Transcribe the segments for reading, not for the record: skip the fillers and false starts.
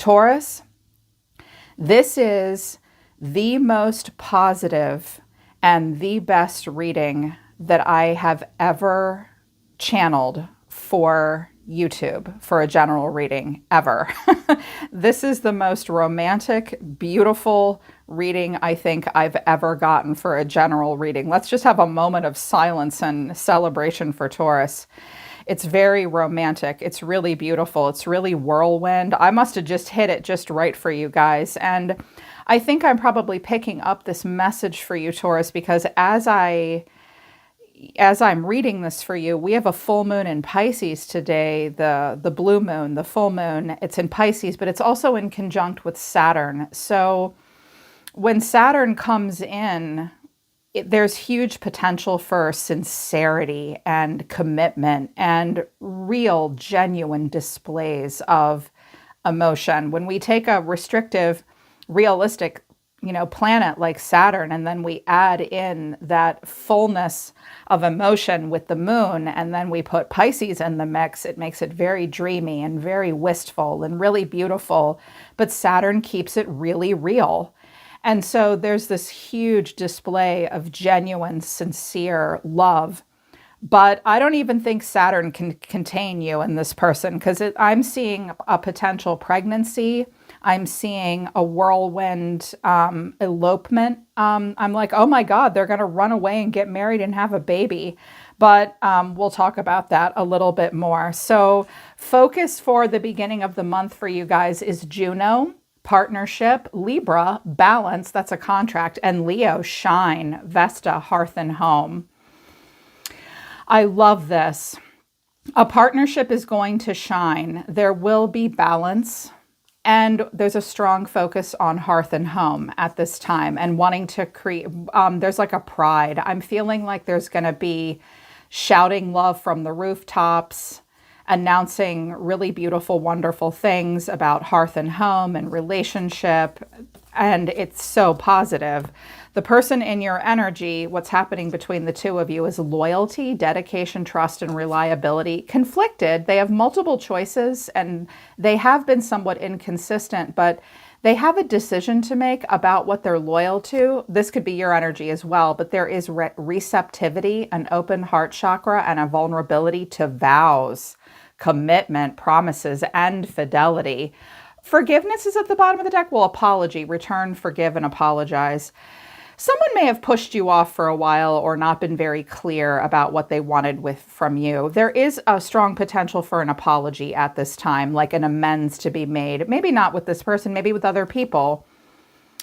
Taurus, this is the most positive and the best reading that I have ever channeled for YouTube for a general reading ever. This is the most romantic, beautiful reading I think I've ever gotten for a general reading. Let's just have a moment of silence and celebration for Taurus. It's very romantic. It's really beautiful. It's really whirlwind. I must have just hit it just right for you guys. And I think I'm probably picking up this message for you, Taurus, because as I'm reading this for you, we have a full moon in Pisces today, the blue moon, the full moon. It's in Pisces, but it's also in conjunct with Saturn. So when Saturn comes in, there's huge potential for sincerity and commitment and real, genuine displays of emotion. When we take a restrictive, realistic, planet like Saturn, and then we add in that fullness of emotion with the moon, and then we put Pisces in the mix, it makes it very dreamy and very wistful and really beautiful. But Saturn keeps it really real. And so there's this huge display of genuine, sincere love. But I don't even think Saturn can contain you and this person, because I'm seeing a potential pregnancy. I'm seeing a whirlwind elopement. I'm like, oh my God, they're going to run away and get married and have a baby. But we'll talk about that a little bit more. So focus for the beginning of the month for you guys is Juno, partnership, Libra, balance, that's a contract, and Leo, shine, Vesta, hearth and home. I love this. A partnership is going to shine. There will be balance. And there's a strong focus on hearth and home at this time and wanting to create, there's like a pride. I'm feeling like there's going to be shouting love from the rooftops, announcing really beautiful, wonderful things about hearth and home and relationship. And it's so positive. The person in your energy, what's happening between the two of you is loyalty, dedication, trust, and reliability. Conflicted, they have multiple choices and they have been somewhat inconsistent, but they have a decision to make about what they're loyal to. This could be your energy as well, but there is receptivity, an open heart chakra, and a vulnerability to vows, commitment, promises, and fidelity. Forgiveness is at the bottom of the deck. Well, apology, return, forgive, and apologize. Someone may have pushed you off for a while or not been very clear about what they wanted from you. There is a strong potential for an apology at this time, like an amends to be made. Maybe not with this person, maybe with other people.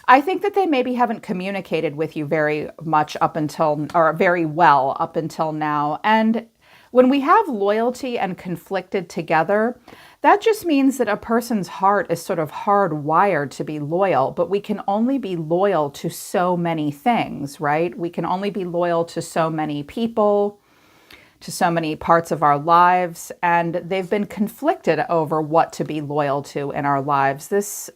I think that they maybe haven't communicated with you very much or very well up until now. And when we have loyalty and conflicted together, that just means that a person's heart is sort of hardwired to be loyal, but we can only be loyal to so many things, right? We can only be loyal to so many people, to so many parts of our lives, and they've been conflicted over what to be loyal to in our lives. This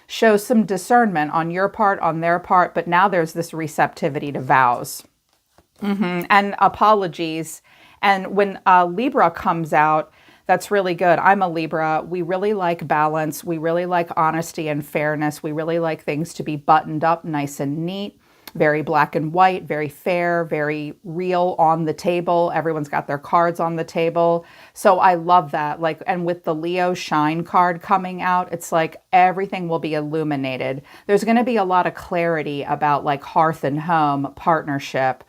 shows some discernment on your part, on their part, but now there's this receptivity to vows and apologies. And when Libra comes out, that's really good. I'm a Libra. We really like balance. We really like honesty and fairness. We really like things to be buttoned up, nice and neat, very black and white, very fair, very real on the table. Everyone's got their cards on the table. So I love that. And with the Leo shine card coming out, it's like everything will be illuminated. There's going to be a lot of clarity about hearth and home, partnership.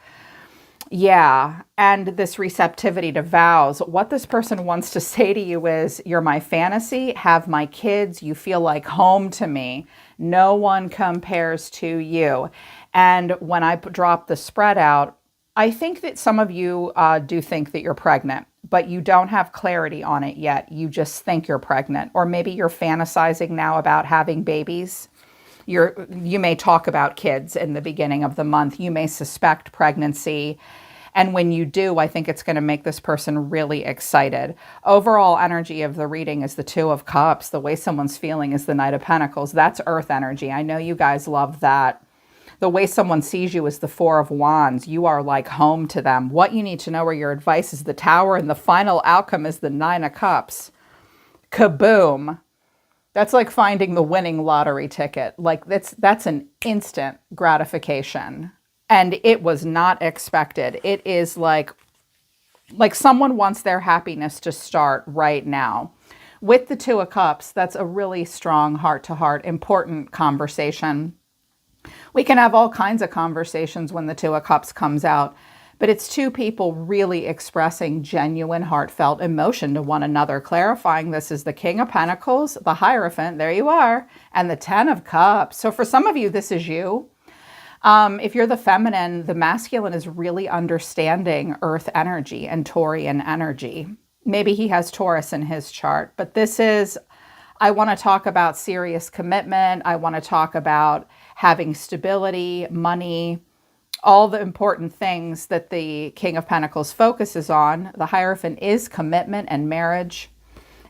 Yeah, and this receptivity to vows. What this person wants to say to you is, you're my fantasy, have my kids, you feel like home to me. No one compares to you. And when I drop the spread out, I think that some of you do think that you're pregnant, but you don't have clarity on it yet. You just think you're pregnant, or maybe you're fantasizing now about having babies. You may talk about kids in the beginning of the month. You may suspect pregnancy. And when you do, I think it's going to make this person really excited. Overall energy of the reading is the Two of Cups. The way someone's feeling is the Knight of Pentacles. That's earth energy. I know you guys love that. The way someone sees you is the Four of Wands. You are like home to them. What you need to know or your advice is the Tower, and the final outcome is the Nine of Cups. Kaboom. That's like finding the winning lottery ticket. Like that's an instant gratification. And it was not expected. It is like someone wants their happiness to start right now. With the Two of Cups, that's a really strong heart-to-heart, important conversation. We can have all kinds of conversations when the Two of Cups comes out, but it's two people really expressing genuine, heartfelt emotion to one another. Clarifying, this is the King of Pentacles, the Hierophant, there you are, and the Ten of Cups. So for some of you, this is you. If you're the feminine, the masculine is really understanding earth energy and Taurian energy. Maybe he has Taurus in his chart, but this is, I want to talk about serious commitment. I want to talk about having stability, money, all the important things that the King of Pentacles focuses on. The Hierophant is commitment and marriage,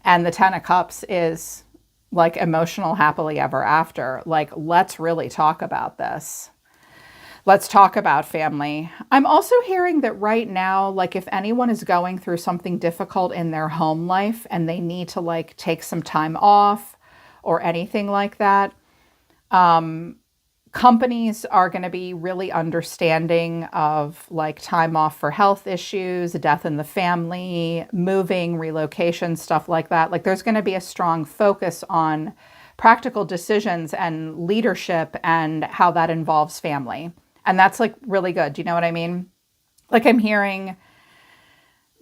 and the Ten of Cups is like emotional happily ever after. Like, let's really talk about this. Let's talk about family. I'm also hearing that right now, like if anyone is going through something difficult in their home life and they need to like take some time off or anything like that, companies are going to be really understanding of like time off for health issues, death in the family, moving, relocation, stuff like that. Like there's going to be a strong focus on practical decisions and leadership and how that involves family. And that's like really good. Do you know what I mean? Like I'm hearing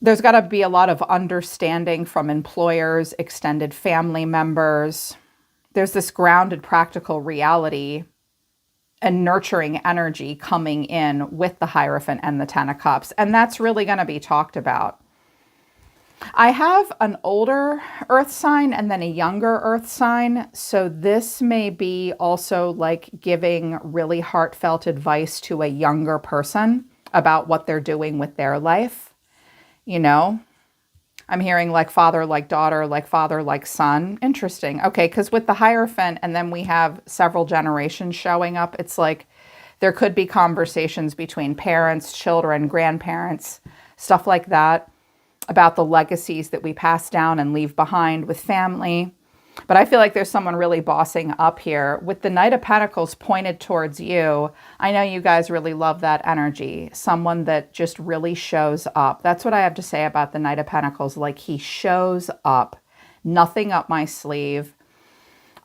there's got to be a lot of understanding from employers, extended family members. There's this grounded practical reality and nurturing energy coming in with the Hierophant and the Ten of Cups. And that's really going to be talked about. I have an older earth sign and then a younger earth sign. So this may be also like giving really heartfelt advice to a younger person about what they're doing with their life. You know, I'm hearing like father, like daughter, like father, like son. Interesting. Okay, because with the Hierophant and then we have several generations showing up, it's like there could be conversations between parents, children, grandparents, stuff like that, about the legacies that we pass down and leave behind with family. But I feel like there's someone really bossing up here. With the Knight of Pentacles pointed towards you, I know you guys really love that energy. Someone that just really shows up. That's what I have to say about the Knight of Pentacles. Like he shows up. Nothing up my sleeve.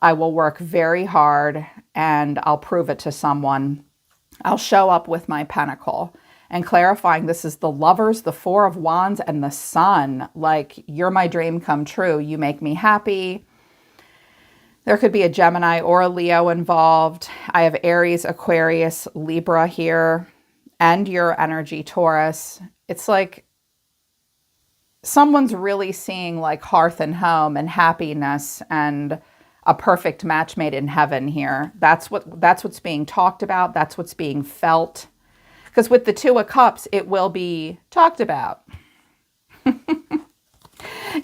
I will work very hard and I'll prove it to someone. I'll show up with my pentacle. And clarifying, this is the Lovers, the Four of Wands, and the Sun. Like, you're my dream come true. You make me happy. There could be a Gemini or a Leo involved. I have Aries, Aquarius, Libra here, and your energy, Taurus. It's like someone's really seeing like hearth and home and happiness and a perfect match made in heaven here. That's what's being talked about. That's what's being felt. Because with the Two of Cups, it will be talked about.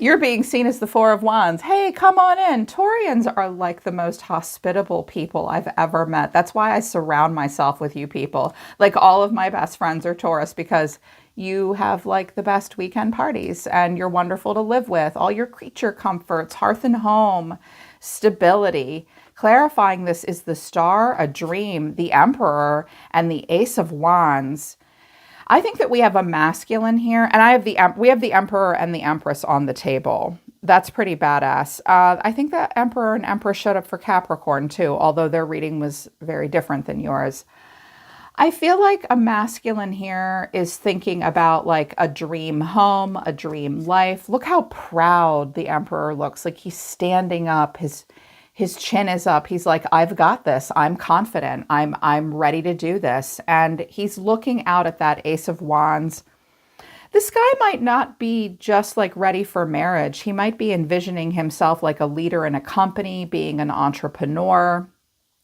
You're being seen as the Four of Wands. Hey, come on in. Taurians are like the most hospitable people I've ever met. That's why I surround myself with you people. Like all of my best friends are Taurus because you have like the best weekend parties and you're wonderful to live with. All your creature comforts, hearth and home, stability. Clarifying, this is the Star, a Dream, the Emperor, and the Ace of Wands. I think that we have a masculine here, and we have the Emperor and the Empress on the table. That's pretty badass. I think that Emperor and Empress showed up for Capricorn too, although their reading was very different than yours. I feel like a masculine here is thinking about like a dream home, a dream life. Look how proud the Emperor looks. Like he's standing up, his chin is up. He's like, I've got this. I'm confident. I'm ready to do this. And he's looking out at that Ace of Wands. This guy might not be just like ready for marriage. He might be envisioning himself like a leader in a company, being an entrepreneur.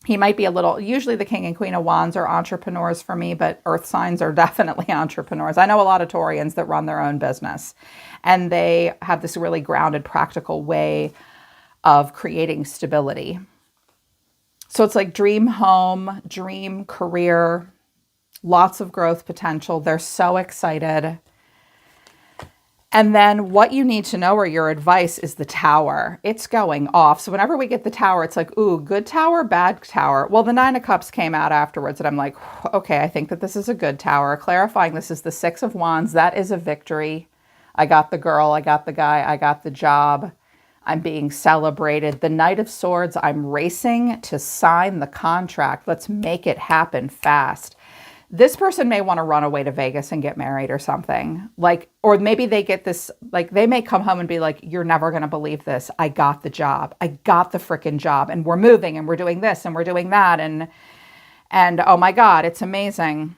He might be a little, usually the King and Queen of Wands are entrepreneurs for me, but earth signs are definitely entrepreneurs. I know a lot of Taurians that run their own business and they have this really grounded, practical way of creating stability. So it's like dream home, dream career, lots of growth potential. They're so excited. And then what you need to know, or your advice, is the Tower. It's going off. So whenever we get the Tower, it's like, ooh, good Tower, bad Tower. Well, the Nine of Cups came out afterwards, and I'm like, okay, I think that this is a good Tower. Clarifying, this is the Six of Wands. That is a victory. I got the girl, I got the guy, I got the job. I'm being celebrated. The Knight of Swords, I'm racing to sign the contract. Let's make it happen fast. This person may want to run away to Vegas and get married or something. Like, or maybe they get this, like, they may come home and be like, you're never going to believe this. I got the job. I got the freaking job. And we're moving and we're doing this and we're doing that. And oh my God, it's amazing.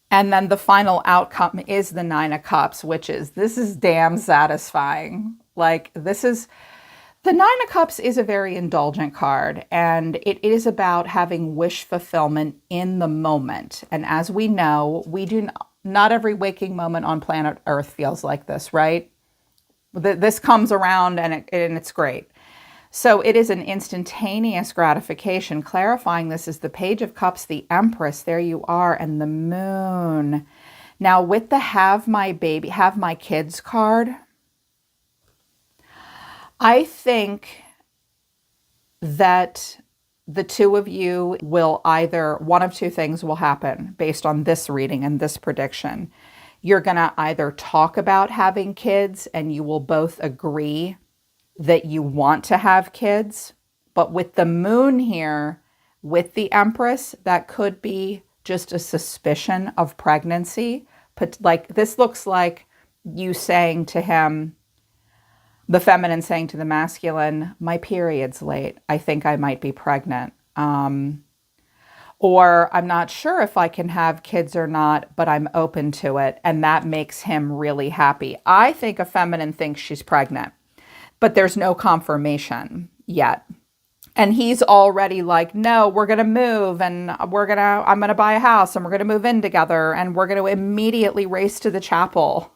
And then the final outcome is the Nine of Cups, which is, this is damn satisfying. Like, this is, the Nine of Cups is a very indulgent card, and it is about having wish fulfillment in the moment. And as we know, not every waking moment on planet Earth feels like this, right? This comes around and it's great. So it is an instantaneous gratification. Clarifying, this is the Page of Cups, the Empress, there you are, and the Moon. Now with the have my kids card, I think that the two of you will either, one of two things will happen based on this reading and this prediction. You're going to either talk about having kids and you will both agree that you want to have kids. But with the Moon here, with the Empress, that could be just a suspicion of pregnancy. But like, this looks like you saying to him, the feminine saying to the masculine, my period's late. I think I might be pregnant. Or I'm not sure if I can have kids or not, but I'm open to it. And that makes him really happy. I think a feminine thinks she's pregnant, but there's no confirmation yet. And he's already like, no, we're going to move and I'm going to buy a house and we're going to move in together and we're going to immediately race to the chapel.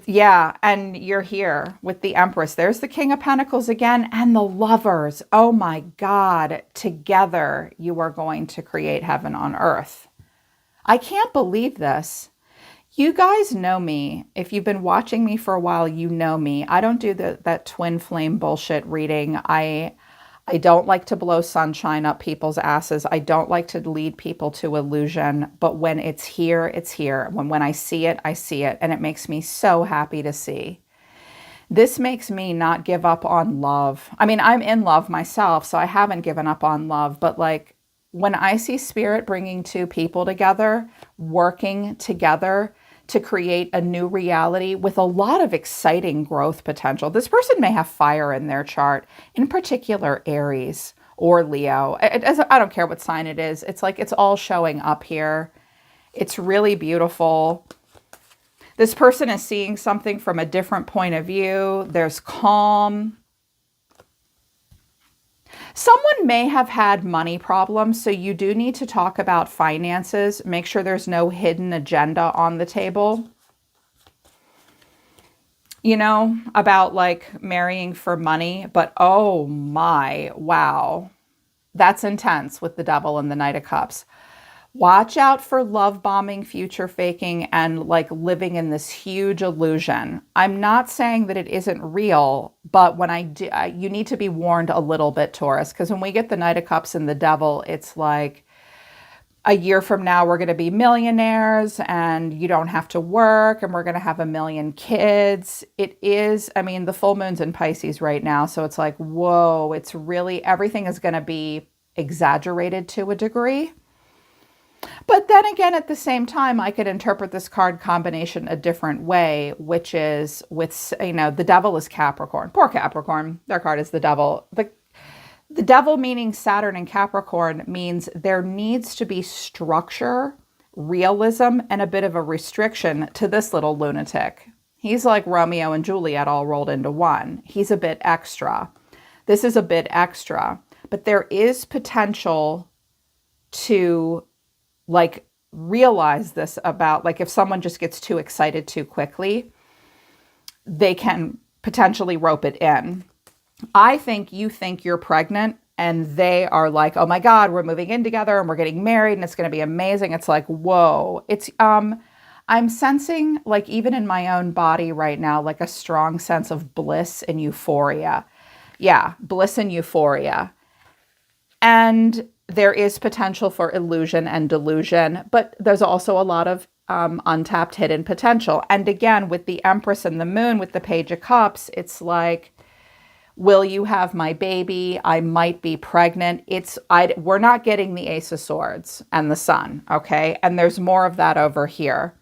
Yeah, and you're here with the Empress. There's the King of Pentacles again and the Lovers. Oh my God, together you are going to create heaven on earth. I can't believe this. You guys know me. If you've been watching me for a while, you know me. I don't do that twin flame bullshit reading. I don't like to blow sunshine up people's asses. I don't like to lead people to illusion. But when it's here, it's here. When I see it, I see it. And it makes me so happy to see. This makes me not give up on love. I mean, I'm in love myself, so I haven't given up on love. But like, when I see Spirit bringing two people together, working together to create a new reality with a lot of exciting growth potential. This person may have fire in their chart, in particular Aries or Leo. I don't care what sign it is. It's like it's all showing up here. It's really beautiful. This person is seeing something from a different point of view. There's calm. Someone may have had money problems, so you do need to talk about finances. Make sure there's no hidden agenda on the table. You know, about like marrying for money, but oh my, wow. That's intense with the Devil and the Knight of Cups. Watch out for love bombing, future faking, and like living in this huge illusion. I'm not saying that it isn't real, but when I do, you need to be warned a little bit, Taurus, because when we get the Knight of Cups and the Devil, it's like a year from now, we're going to be millionaires and you don't have to work and we're going to have 1 million kids. It is, I mean, the full moon's in Pisces right now. So it's like, whoa, it's really, everything is going to be exaggerated to a degree. But then again, at the same time, I could interpret this card combination a different way, which is with, you know, the Devil is Capricorn. Poor Capricorn. Their card is the Devil. The Devil, meaning Saturn and Capricorn, means there needs to be structure, realism, and a bit of a restriction to this little lunatic. He's like Romeo and Juliet all rolled into one. He's a bit extra. This is a bit extra. But there is potential to like realize this about, like, if someone just gets too excited too quickly, they can potentially rope it in. I think you think you're pregnant and they are like, oh my God, we're moving in together and we're getting married and it's going to be amazing. It's like, whoa, it's, I'm I'm sensing, like, even in my own body right now, like a strong sense of bliss and euphoria. Yeah, bliss and euphoria. And there is potential for illusion and delusion, but there's also a lot of untapped hidden potential. And again, with the Empress and the Moon, with the Page of Cups, it's like, will you have my baby? I might be pregnant. We're not getting the Ace of Swords and the Sun, okay? And there's more of that over here.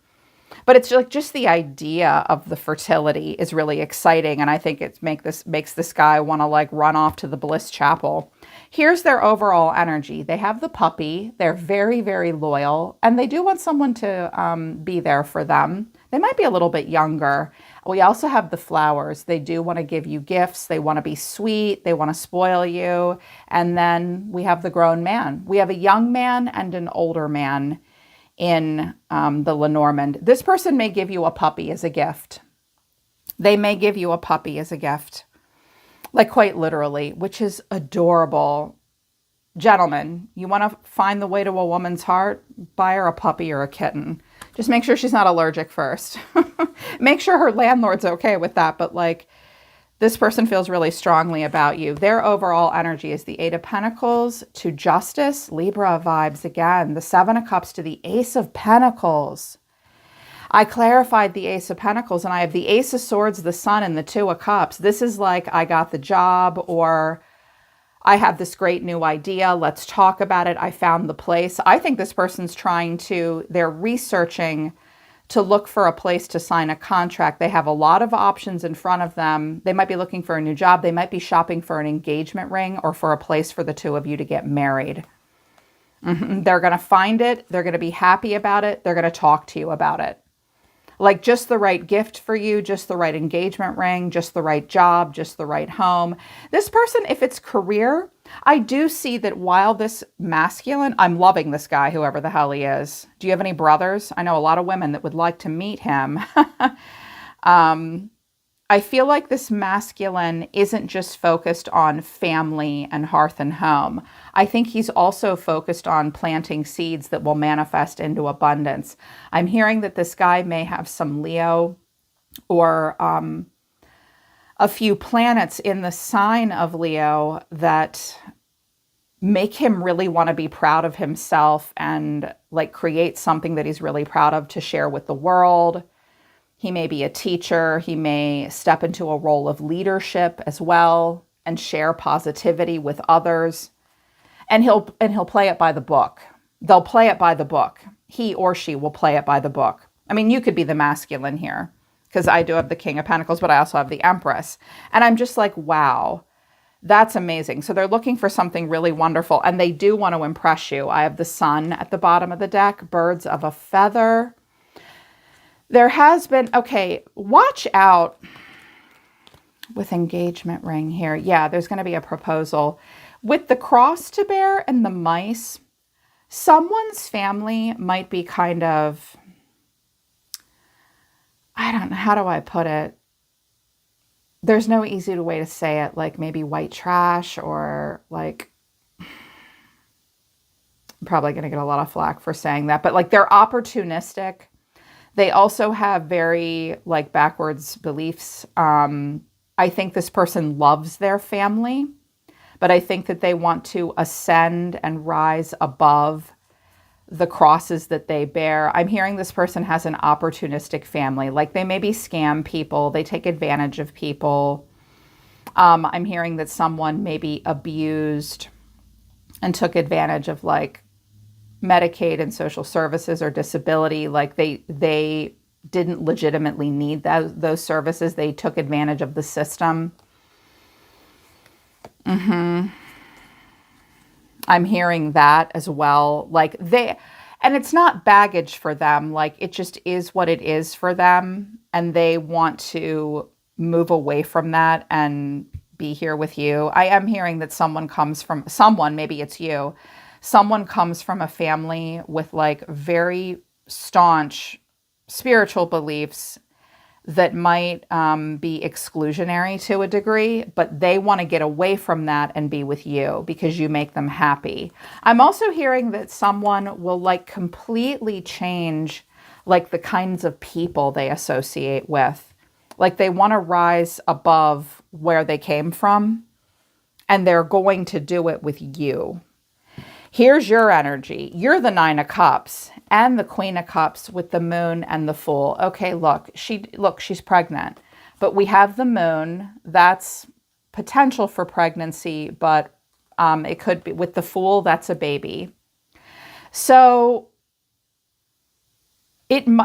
But it's like just the idea of the fertility is really exciting. And I think makes this guy want to like run off to the Bliss Chapel. Here's their overall energy. They have the puppy. They're very, very loyal. And they do want someone to be there for them. They might be a little bit younger. We also have the flowers. They do want to give you gifts. They want to be sweet. They want to spoil you. And then we have the grown man. We have a young man and an older man in the Lenormand. This person may give you a puppy as a gift. They may give you a puppy as a gift, like quite literally, which is adorable. Gentlemen, you want to find the way to a woman's heart? Buy her a puppy or a kitten. Just make sure she's not allergic first. Make sure her landlord's okay with that. But like, this person feels really strongly about you. Their overall energy is the Eight of Pentacles to Justice, Libra vibes again, the Seven of Cups to the Ace of Pentacles. I clarified the Ace of Pentacles and I have the Ace of Swords, the Sun, and the Two of Cups. This is like, I got the job, or I have this great new idea. Let's talk about it. I found the place. I think this person's they're researching to look for a place to sign a contract. They have a lot of options in front of them. They might be looking for a new job. They might be shopping for an engagement ring or for a place for the two of you to get married. They're going to find it. They're going to be happy about it. They're going to talk to you about it. Like just the right gift for you, just the right engagement ring, just the right job, just the right home. This person, if it's career, I do see that while this masculine, I'm loving this guy, whoever the hell he is. Do you have any brothers? I know a lot of women that would like to meet him. I feel like this masculine isn't just focused on family and hearth and home. I think he's also focused on planting seeds that will manifest into abundance. I'm hearing that this guy may have some Leo or a few planets in the sign of Leo that make him really want to be proud of himself and like create something that he's really proud of to share with the world. He may be a teacher. He may step into a role of leadership as well and share positivity with others. And he'll play it by the book. They'll play it by the book. He or she will play it by the book. I mean, you could be the masculine here because I do have the King of Pentacles, but I also have the Empress. And I'm just like, wow, that's amazing. So they're looking for something really wonderful and they do want to impress you. I have the Sun at the bottom of the deck, birds of a feather. There has been, okay, watch out with engagement ring here. Yeah, there's going to be a proposal. With the cross to bear and the mice, someone's family might be kind of, I don't know, how do I put it? There's no easy way to say it, like maybe white trash or like, I'm probably going to get a lot of flack for saying that, but like they're opportunistic. They also have very like backwards beliefs. I think this person loves their family, but I think that they want to ascend and rise above the crosses that they bear. I'm hearing this person has an opportunistic family. Like they maybe scam people. They take advantage of people. I'm hearing that someone maybe abused and took advantage of like Medicaid and social services or disability. Like they didn't legitimately need those services. They took advantage of the system. I'm hearing that as well. Like and it's not baggage for them. Like it just is what it is for them. And they want to move away from that and be here with you. I am hearing that maybe it's you. Someone comes from a family with like very staunch spiritual beliefs that might be exclusionary to a degree, but they want to get away from that and be with you because you make them happy. I'm also hearing that someone will like completely change like the kinds of people they associate with. Like they want to rise above where they came from, and they're going to do it with you. Here's your energy. You're the Nine of Cups and the Queen of Cups with the Moon and the Fool. Okay, look, she's pregnant, but we have the Moon. That's potential for pregnancy, but it could be with the Fool. That's a baby. So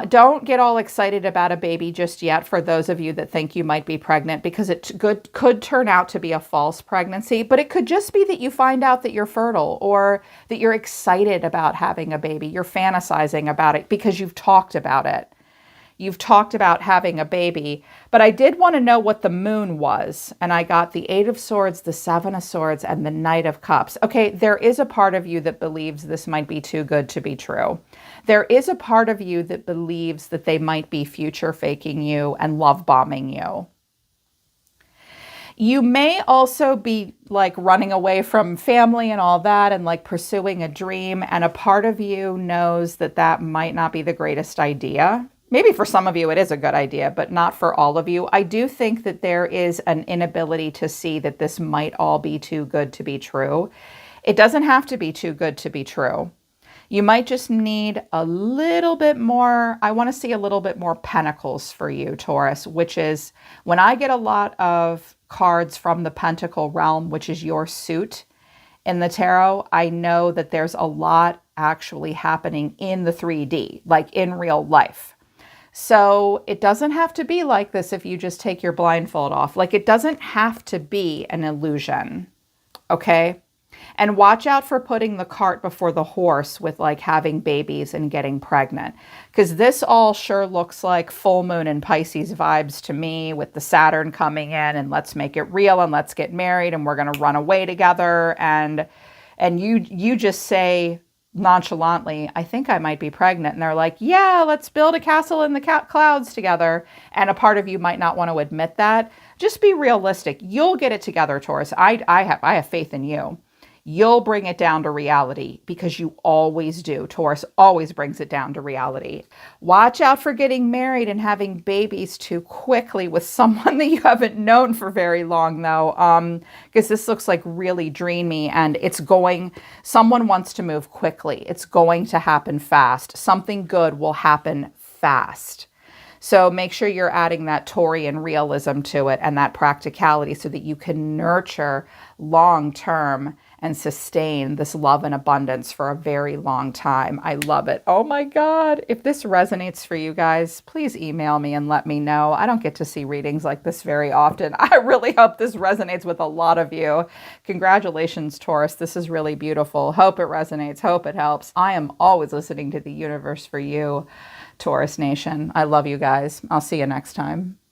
don't get all excited about a baby just yet for those of you that think you might be pregnant, because it could turn out to be a false pregnancy, but it could just be that you find out that you're fertile or that you're excited about having a baby. You're fantasizing about it because you've talked about it. You've talked about having a baby, but I did want to know what the Moon was, and I got the Eight of Swords, the Seven of Swords, and the Knight of Cups. Okay, there is a part of you that believes this might be too good to be true. There is a part of you that believes that they might be future faking you and love bombing you. You may also be like running away from family and all that and like pursuing a dream, and a part of you knows that that might not be the greatest idea. Maybe for some of you it is a good idea, but not for all of you. I do think that there is an inability to see that this might all be too good to be true. It doesn't have to be too good to be true. You might just need a little bit more. I want to see a little bit more pentacles for you, Taurus, which is when I get a lot of cards from the pentacle realm, which is your suit in the tarot, I know that there's a lot actually happening in the 3D, like in real life. So it doesn't have to be like this if you just take your blindfold off. Like it doesn't have to be an illusion, okay? And watch out for putting the cart before the horse with like having babies and getting pregnant, because this all sure looks like full moon and Pisces vibes to me, with the Saturn coming in and let's make it real and let's get married and we're going to run away together. And you just say nonchalantly, I think I might be pregnant. And they're like, yeah, let's build a castle in the clouds together. And a part of you might not want to admit that. Just be realistic. You'll get it together, Taurus. I have faith in you. You'll bring it down to reality, because you always do. Taurus always brings it down to reality. Watch out for getting married and having babies too quickly with someone that you haven't known for very long, though, because this looks like really dreamy, and someone wants to move quickly. It's going to happen fast. Something good will happen fast. So make sure you're adding that Taurian realism to it and that practicality so that you can nurture long-term and sustain this love and abundance for a very long time. I love it. Oh my God. If this resonates for you guys, please email me and let me know. I don't get to see readings like this very often. I really hope this resonates with a lot of you. Congratulations, Taurus. This is really beautiful. Hope it resonates. Hope it helps. I am always listening to the universe for you, Taurus Nation. I love you guys. I'll see you next time.